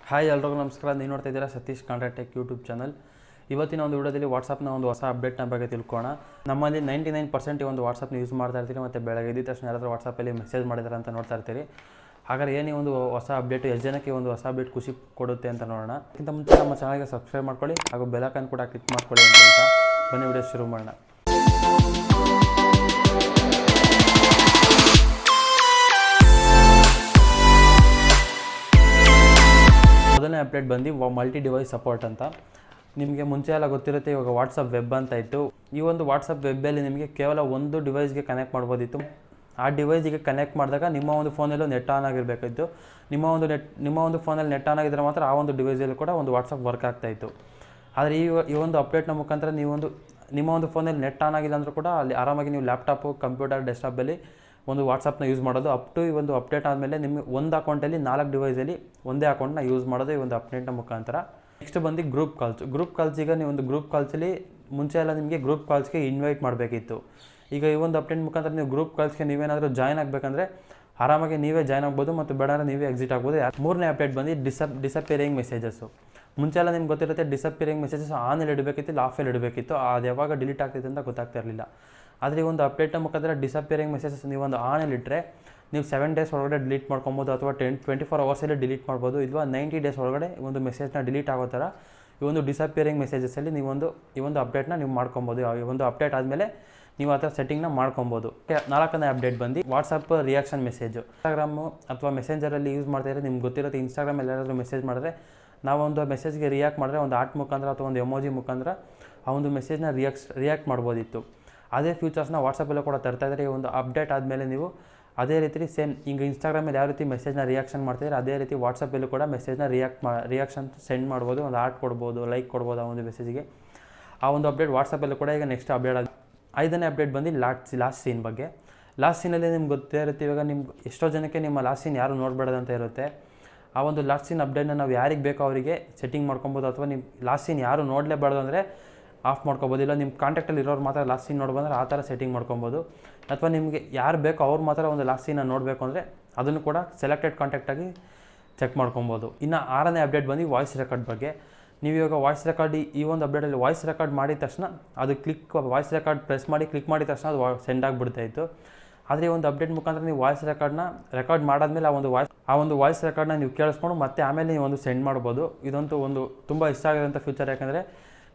Hi ಎಲ್ರಿಗೂ ನಮಸ್ಕಾರ. ನೀವು ನೋಡ್ತಾ ಇದ್ದೀರಾ Satish Kannada tech YouTube channel. ಇವತ್ತಿನ ಒಂದು ವಿಡಿಯೋದಲ್ಲಿ ವಾಟ್ಸಪ್ನ ಒಂದು ಹೊಸ ಅಪ್ಡೇಟ್ನ ಬಗ್ಗೆ ತಿಳ್ಕೊಳ್ಳೋಣ. ನಮ್ಮಲ್ಲಿ 99% ಈ ಒಂದು ವಾಟ್ಸಪ್ನ ಯೂಸ್ ಮಾಡ್ತಾ ಇರ್ತೀರಿ ಮತ್ತು ಬೆಳಗ್ಗೆ ಎದ್ದ ತಕ್ಷಣ ಯಾರಾದರೂ ವಾಟ್ಸಪ್ಪಲ್ಲಿ ಮೆಸೇಜ್ ಮಾಡಿದ್ದಾರೆ ಅಂತ ನೋಡ್ತಾ ಇರ್ತೀರಿ. ಹಾಗಾದ್ರೆ ಏನು ಒಂದು ಹೊಸ ಅಪ್ಡೇಟು ಎಷ್ಟು ಜನಕ್ಕೆ ಒಂದು ಹೊಸ ಅಪ್ಡೇಟ್ ಖುಷಿ ಕೊಡುತ್ತೆ ಅಂತ ನೋಡೋಣ. ಅದಕ್ಕಿಂತ ಮುಂಚೆ ನಮ್ಮ ಚಾನಲ್ಗೆ ಸಬ್ಸ್ಕ್ರೈಬ್ ಮಾಡ್ಕೊಳ್ಳಿ ಹಾಗೂ ಬೆಲ್ ಐಕಾನ್ ಕೂಡ ಕ್ಲಿಕ್ ಮಾಡ್ಕೊಳ್ಳಿ ಅಂತ ಹೇಳ್ತಾ ಬನ್ನಿ ವಿಡಿಯೋ ಶುರು ಮಾಡೋಣ. ಮೊದಲನೇ ಅಪ್ಡೇಟ್ ಬಂದು ಮಲ್ಟಿ ಡಿವೈಸ್ ಸಪೋರ್ಟ್ ಅಂತ. ನಿಮಗೆ ಮುಂಚೆ ಎಲ್ಲ ಗೊತ್ತಿರುತ್ತೆ, ಇವಾಗ ವಾಟ್ಸಪ್ ವೆಬ್ ಅಂತ ಇತ್ತು. ಈ ಒಂದು ವಾಟ್ಸಪ್ ವೆಬ್ಬಲ್ಲಿ ನಿಮಗೆ ಕೇವಲ ಒಂದು ಡಿವೈಸ್ಗೆ ಕನೆಕ್ಟ್ ಮಾಡ್ಬೋದಿತ್ತು. ಆ ಡಿವೈಸಿಗೆ ಕನೆಕ್ಟ್ ಮಾಡಿದಾಗ ನಿಮ್ಮ ಒಂದು ಫೋನಲ್ಲೂ ನೆಟ್ ಆನ್ ಆಗಿರಬೇಕಿತ್ತು. ನಿಮ್ಮ ಒಂದು ಫೋನಲ್ಲಿ ನೆಟ್ ಆನ್ ಆಗಿದ್ರೆ ಮಾತ್ರ ಆ ಒಂದು ಡಿವೈಸಲ್ಲಿ ಕೂಡ ಒಂದು ವಾಟ್ಸಪ್ ವರ್ಕ್ ಆಗ್ತಾಯಿತ್ತು. ಆದರೆ ಈ ಒಂದು ಅಪ್ಡೇಟ್ನ ಮುಖಾಂತರ ನಿಮ್ಮ ಒಂದು ಫೋನಲ್ಲಿ ನೆಟ್ ಆನ್ ಆಗಿಲ್ಲ ಅಂದರೂ ಕೂಡ ಅಲ್ಲಿ ಆರಾಮಾಗಿ ನೀವು ಲ್ಯಾಪ್ಟಾಪು, ಕಂಪ್ಯೂಟರ್, ಡೆಸ್ಕ್ಟಾಪಲ್ಲಿ ಒಂದು ವಾಟ್ಸಪ್ನ ಯೂಸ್ ಮಾಡೋದು. ಈ ಒಂದು ಅಪ್ಡೇಟ್ ಆದಮೇಲೆ ನಿಮಗೆ ಒಂದು ಅಕೌಂಟಲ್ಲಿ 4 ಡಿವೈಸಲ್ಲಿ ಒಂದೇ ಅಕೌಂಟ್ನ ಯೂಸ್ ಮಾಡೋದು ಈ ಒಂದು ಅಪ್ಡೇಟ್ನ ಮುಖಾಂತರ. ನೆಕ್ಸ್ಟ್ ಬಂದು ಗ್ರೂಪ್ ಕಾಲ್ಸಿಗೆ ನೀವು ಒಂದು ಗ್ರೂಪ್ ಕಾಲ್ಸಲ್ಲಿ ಮುಂಚೆ ಎಲ್ಲ ನಿಮಗೆ ಗ್ರೂಪ್ ಕಾಲ್ಸ್ಗೆ ಇನ್ವೈಟ್ ಮಾಡಬೇಕಿತ್ತು. ಈಗ ಈ ಒಂದು ಅಪ್ಡೇಟ್ ಮುಖಾಂತರ ನೀವು ಗ್ರೂಪ್ ಕಾಲ್ಸ್ಗೆ ನೀವೇನಾದರೂ ಜಾಯ್ನ್ ಆಗಬೇಕಂದ್ರೆ ಆರಾಮಾಗಿ ನೀವೇ ಜಾಯ್ನ್ ಆಗ್ಬೋದು ಮತ್ತು ಬೇಡಾದ್ರೆ ನೀವೇ ಎಕ್ಸಿಟ್ ಆಗ್ಬೋದು. ಮೂರನೇ ಅಪ್ಡೇಟ್ ಬಂದು ಡಿಸಪಿಯರಿಂಗ್ ಮೆಸೇಜಸ್ಸು. ಮುಂಚೆ ಎಲ್ಲ ನಿಮ್ಗೆ ಗೊತ್ತಿರುತ್ತೆ, ಡಿಸಪಿಯರಿಂಗ್ ಮೆಸೇಜಸ್ ಆನಲ್ಲಿ ಇಡಬೇಕಿತ್ತು, ಇಲ್ಲ ಆಫಲ್ಲಿ ಇಡಬೇಕಿತ್ತು. ಅದು ಯಾವಾಗ ಡಿಲೀಟ್ ಆಗ್ತಿತ್ತು ಅಂತ ಗೊತ್ತಾಗ್ತಾ ಇರಲಿಲ್ಲ. ಆದರೆ ಈ ಒಂದು ಅಪ್ಡೇಟ್ನ ಮುಖಾಂತರ ಡಿಸಪಿಯರಿಂಗ್ ಮೆಸೇಜಸ್ ನೀವೊಂದು ಆನಲ್ಲಿಟ್ಟರೆ ನೀವು 7 ಡೇಸ್ ಒಳಗಡೆ ಡಿಲೀಟ್ ಮಾಡ್ಕೊಬೋದು, ಅಥವಾ 24 ಅವರ್ಸಲ್ಲಿ ಡಿಲೀಟ್ ಮಾಡ್ಬೋದು, ಇಲ್ವಾ 90 ಡೇಸ್ ಒಳಗಡೆ ಈ ಒಂದು ಮೆಸೇಜ್ನ ಡಿಲೀಟ್ ಆಗೋ ಥರ ಈ ಒಂದು ಡಿಸಪಿಯರಿಂಗ್ ಮೆಸೇಜಸಲ್ಲಿ ಈ ಒಂದು ಅಪ್ಡೇಟ್ನ ನೀವು ಮಾಡ್ಕೊಬೋದು. ಈ ಒಂದು ಅಪ್ಡೇಟ್ ಆದಮೇಲೆ ನೀವು ಆ ಥರ ಸೆಟ್ಟಿಂಗ್ನ ಮಾಡ್ಕೊಬೋದು. 4ನೇ ಅಪ್ಡೇಟ್ ಬಂದು ವಾಟ್ಸಪ್ ರಿಯಾಕ್ಷನ್ ಮೆಸೇಜು. ಇನ್ಸ್ಟಾಗ್ರಾಮು ಅಥವಾ ಮೆಸೆಂಜರಲ್ಲಿ ಯೂಸ್ ಮಾಡ್ತಾಯಿದ್ರೆ ನಿಮ್ಗೆ ಗೊತ್ತಿರುತ್ತೆ, ಇನ್ಸ್ಟಾಗ್ರಾಮಲ್ಲಿ ಯಾರಾದರೂ ಮೆಸೇಜ್ ಮಾಡಿದ್ರೆ ನಾವು ಒಂದು ಮೆಸೇಜ್ಗೆ ರಿಯಾಕ್ಟ್ ಮಾಡಿದ್ರೆ ಒಂದು ಆರ್ಟ್ ಮುಖಾಂತರ ಅಥವಾ ಒಂದು ಎಮೋಜಿ ಮುಖಾಂತರ ಆ ಒಂದು ಮೆಸೇಜ್ನ ರಿಯಾಕ್ಟ್ ಮಾಡ್ಬೋದಿತ್ತು. ಅದೇ ಫ್ಯೂಚರ್ಸ್ನ ವಾಟ್ಸಪ್ಪಲ್ಲೂ ಕೂಡ ತರ್ತಾಯಿದ್ದಾರೆ. ಈ ಒಂದು ಅಪ್ಡೇಟ್ ಆದಮೇಲೆ ನೀವು ಅದೇ ರೀತಿ ಸೇಮ್ ಈಗ ಇನ್ಸ್ಟಾಗ್ರಾಮಲ್ಲಿ ಯಾವ ರೀತಿ ಮೆಸೇಜ್ನ ರಿಯಾಕ್ಷನ್ ಮಾಡ್ತಿದ್ರೆ ಅದೇ ರೀತಿ ವಾಟ್ಸಪ್ಪಲ್ಲೂ ಕೂಡ ಮೆಸೇಜ್ನ ರಿಯಾಕ್ಷನ್ ಸೆಂಡ್ ಮಾಡ್ಬೋದು, ಒಂದು ಆರ್ಟ್ ಕೊಡ್ಬೋದು, ಲೈಕ್ ಕೊಡ್ಬೋದು ಆ ಒಂದು ಮೆಸೇಜಿಗೆ. ಆ ಒಂದು ಅಪ್ಡೇಟ್ ವಾಟ್ಸಪ್ಪಲ್ಲೂ ಕೂಡ ಈಗ ನೆಕ್ಸ್ಟ್ ಅಪ್ಡೇಟ್ ಆಗಿ 5ನೇ ಅಪ್ಡೇಟ್ ಬಂದು ಲಾಸ್ಟ್ ಸೀನ್ ಬಗ್ಗೆ. ಲಾಸ್ಟ್ ಸೀನಲ್ಲಿ ನಿಮ್ಗೆ ಗೊತ್ತೇ ಇರುತ್ತೆ, ಇವಾಗ ನಿಮ್ಗೆ ಎಷ್ಟೋ ಜನಕ್ಕೆ ನಿಮ್ಮ ಲಾಸ್ಟ್ ಸೀನ್ ಯಾರು ನೋಡಬೇಡದಂತ ಇರುತ್ತೆ. ಆ ಒಂದು ಲಾಸ್ಟ್ ಸೀನ್ ಅಪ್ಡೇಟ್ನ ನಾವು ಯಾರಿಗೆ ಬೇಕೋ ಅವರಿಗೆ ಸೆಟ್ಟಿಂಗ್ ಮಾಡ್ಕೊಬೋದು, ಅಥವಾ ನಿಮ್ಮ ಲಾಸ್ಟ್ ಸೀನ್ ಯಾರು ನೋಡಲೇಬಾರ್ದು ಅಂದರೆ ಆಫ್ ಮಾಡ್ಕೊಬೋದು. ಇಲ್ಲ ನಿಮ್ಮ ಕಾಂಟ್ಯಾಕ್ಟಲ್ಲಿ ಇರೋರು ಮಾತ್ರ ಲಾಸ್ಟ್ ಸೀನ್ ನೋಡ್ಬಂದ್ರೆ ಆ ಥರ ಸೆಟ್ಟಿಂಗ್ ಮಾಡ್ಕೊಬೋದು. ಅಥವಾ ನಿಮಗೆ ಯಾರು ಬೇಕೋ ಅವ್ರು ಮಾತ್ರ ಒಂದು ಲಾಸ್ಟ್ ಸೀನ ನೋಡಬೇಕು ಅಂದರೆ ಅದನ್ನು ಕೂಡ ಸೆಲೆಕ್ಟೆಡ್ ಕಾಂಟ್ಯಾಕ್ಟಾಗಿ ಚೆಕ್ ಮಾಡ್ಕೊಬೋದು. ಇನ್ನು 6ನೇ ಅಪ್ಡೇಟ್ ಬಂದು ವಾಯ್ಸ್ ರೆಕಾರ್ಡ್ ಬಗ್ಗೆ. ನೀವು ಇವಾಗ ವಾಯ್ಸ್ ರೆಕಾರ್ಡ್ ಈ ಒಂದು ಅಪ್ಡೇಟಲ್ಲಿ ವಾಯ್ಸ್ ರೆಕಾರ್ಡ್ ಮಾಡಿದ ತಕ್ಷಣ ಅದು ವಾಯ್ಸ್ ರೆಕಾರ್ಡ್ ಪ್ರೆಸ್ ಮಾಡಿ ಕ್ಲಿಕ್ ಮಾಡಿದ ತಕ್ಷಣ ಅದು ಸೆಂಡ್ ಆಗಿಬಿಡ್ತಾಯಿತ್ತು. ಆದರೆ ಈ ಒಂದು ಅಪ್ಡೇಟ್ ಮುಖಾಂತರ ನೀವು ವಾಯ್ಸ್ ರೆಕಾರ್ಡ್ನ ರೆಕಾರ್ಡ್ ಮಾಡಾದ್ಮೇಲೆ ಆ ಒಂದು ವಾಯ್ಸ್ ರೆಕಾರ್ಡ್ನ ನೀವು ಕೇಳಿಸ್ಕೊಂಡು ಮತ್ತೆ ಆಮೇಲೆ ನೀವು ಒಂದು ಸೆಂಡ್ ಮಾಡ್ಬೋದು. ಇದಂತೂ ಒಂದು ತುಂಬ ಇಷ್ಟ ಆಗಿರೋಂಥ ಫ್ಯೂಚರ್. ಯಾಕಂದರೆ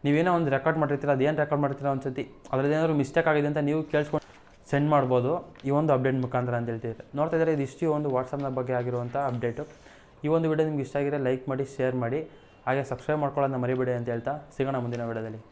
ನೀವೇನೋ ಒಂದು ರೆಕಾರ್ಡ್ ಮಾಡಿರ್ತೀರ, ಅದೇನು ರೆಕಾರ್ಡ್ ಮಾಡಿರ್ತೀರ ಒಂದು ಸತಿ ಅದರದ್ದೇನಾದ್ರು ಮಿಸ್ಟೇಕ್ ಆಗಿದೆ ಅಂತ ನೀವು ಕೇಳಿಸ್ಕೊಂಡು ಸೆಂಡ್ ಮಾಡ್ಬೋದು ಈ ಒಂದು ಅಪ್ಡೇಟ್ ಮುಖಾಂತರ ಅಂತ ಹೇಳ್ತಿದ್ದಾರೆ. ನೋಡ್ತಾ ಇದ್ದಾರೆ, ಇದಿಷ್ಟು ಒಂದು ವಾಟ್ಸಪ್ನ ಬಗ್ಗೆ ಆಗಿರುವಂಥ ಅಪ್ಡೇಟು. ಈ ಒಂದು ವಿಡಿಯೋ ನಿಮ್ಗೆ ಇಷ್ಟ ಆಗಿದ್ರೆ ಲೈಕ್ ಮಾಡಿ, ಶೇರ್ ಮಾಡಿ, ಹಾಗೆ ಸಬ್ಸ್ಕ್ರೈಬ್ ಮಾಡ್ಕೊಳ್ಳೋದನ್ನ ಮರಿಬೇಡಿ ಅಂತ ಹೇಳ್ತಾ ಸಿಗೋಣ ಮುಂದಿನ ವಿಡಿಯೋದಲ್ಲಿ.